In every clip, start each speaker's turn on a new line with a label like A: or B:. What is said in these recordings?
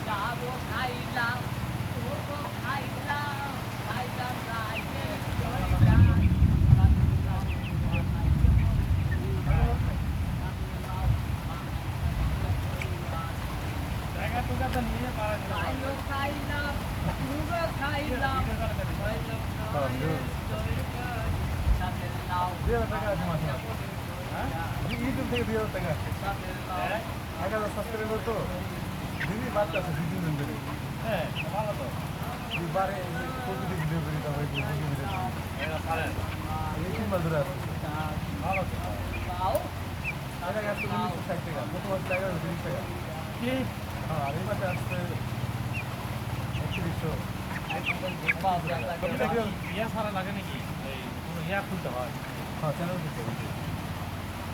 A: যাবো খাইলাম খাইলাম খাইলাম রাইতের জয়টা খাইলাম খাইলাম
B: ইউটিউব থেকে 2000 টাকা আছে 1000 সাবস্ক্রাইবার তো দিদি বাচ্চা আছে 2 দিন ধরে
C: হ্যাঁ ভালো তো
B: দুবারে প্রতিদিন ভিডিও করি তারপরে ভিডিও
C: এটা পারেন
B: এই 3 মাস ধরে আছে
C: ভালো তো
B: আগে আসছে 1960 টাকা প্রথম মাসে টাকা 30 টাকা
C: কি
B: হ্যাঁ আর এই মাসে আসছে 3100
C: ইয়া সারা লাগে নাকি এই কোনো ইয়া খুলতে হয়
B: হ্যাঁ চ্যানেল দিতে হবে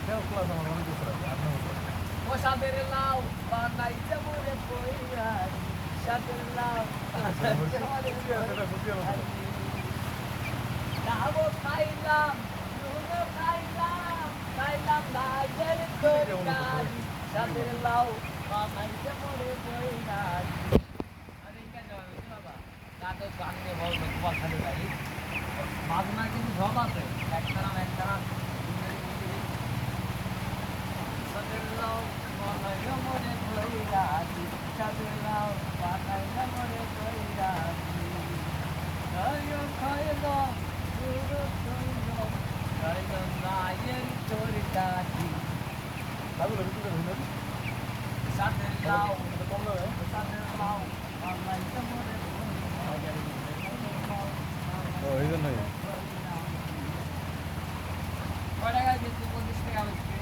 B: চ্যানেল ক্লাস আমার অনেক বছর আছে 8 বছর
A: সাদের লাউ বানাইতে মরে কইরাই সাদের লাউ যাবো খাইলাম খাইলাম খাইলাম রাইতের তরকারি সাদের লাউ বানাইতে মরে কইরাই আরে কেন বাবা কাটো গানে বলবো তোমার খালি গাড়ি মাঝনা কিন্তু সব আছে একটা নাম সাদের লাউ বানাইতে মরে কইরাই সাদের লাউ বানাইতে মরে কইরাই আয়ো খাইলাম খাইলাম রাইতের তরকারি
B: তাহলে ভিডিও ভিডিও
A: সাদের লাউ
B: কম না
A: সাদের লাউ বানাইতে মরে
B: ও এই জন্যই
A: কয় টাকা দিচ্ছি 50 টাকা বেচছি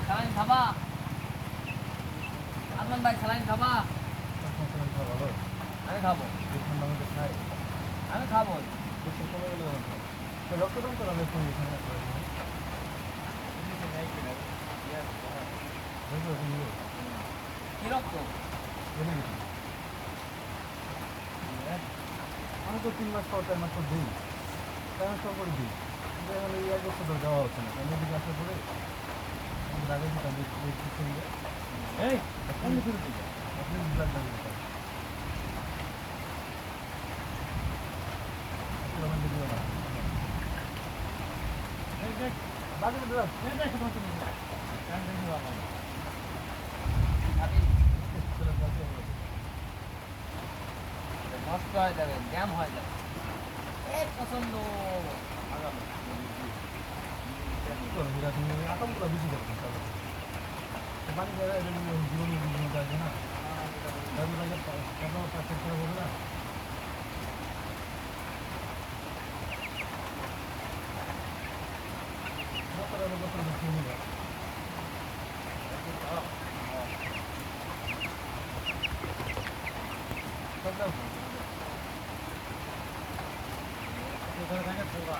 A: সালাইন খাবা আদমান ভাই সালাইন খাবা
B: ভালো
A: আমি খাবো
B: আমাদের খাই
A: আমি খাবো
B: কিছু কমে গেলে রক্তদান করা হবে ফোন এখানে
A: কি রক্ত
B: আমি তো 3 মাস পর 4 মাস পর দিই ট্রান্সফার করে দিই কিন্তু এখন এই 1 বছর ধরে যাওয়া হচ্ছে না আমি এদিকে আসার পরে আগে যেতাম
C: এই কোন শুরু থেকে
B: আপনি ব্লাড লাগবে
C: এই দেখ
B: বাকি দিলাম
C: এই দেখ তোমার তুমি কান দেখি বাবা
A: আমি নষ্ট হয়ে যাবে জ্যাম হয়ে যাবে এই পছন্দ
B: আতঙ্কটা বেশি করছেন পানি জায়গায় জীবনী জীবনটা আছে না চেক করে বলবে না
C: ওখানে থাকে তোরা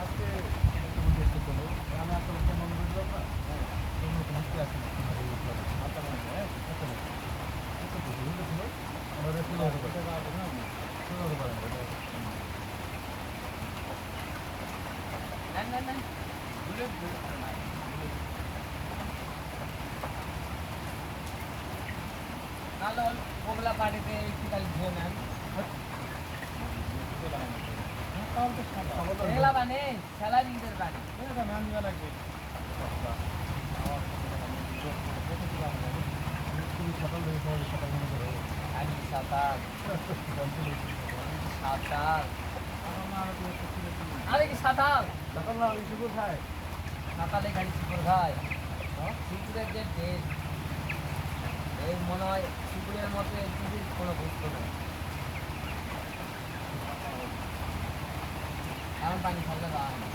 B: আজকে আমি আসলে মনে বুঝলাম না ঘুরতে আসি
A: না বুলেট নাহলে ওগুলা পার্টিতে একটু খালি ধুয়ে নেন এগুলা বানে স্যালারিদের বানে
B: সকাল থেকে সকাল মনে করে
A: আগে সাঁতার সাঁতার আরে কি সাঁতার
B: সকাল না ওই শুকুর খায়
A: সকালে গাড়ি শুকুর খায় শুকুরের যে ডেট এই মনে হয় শুকুরের মতো এলপিজির কোনো বুঝতো না এমন পানি খাইলে হয় না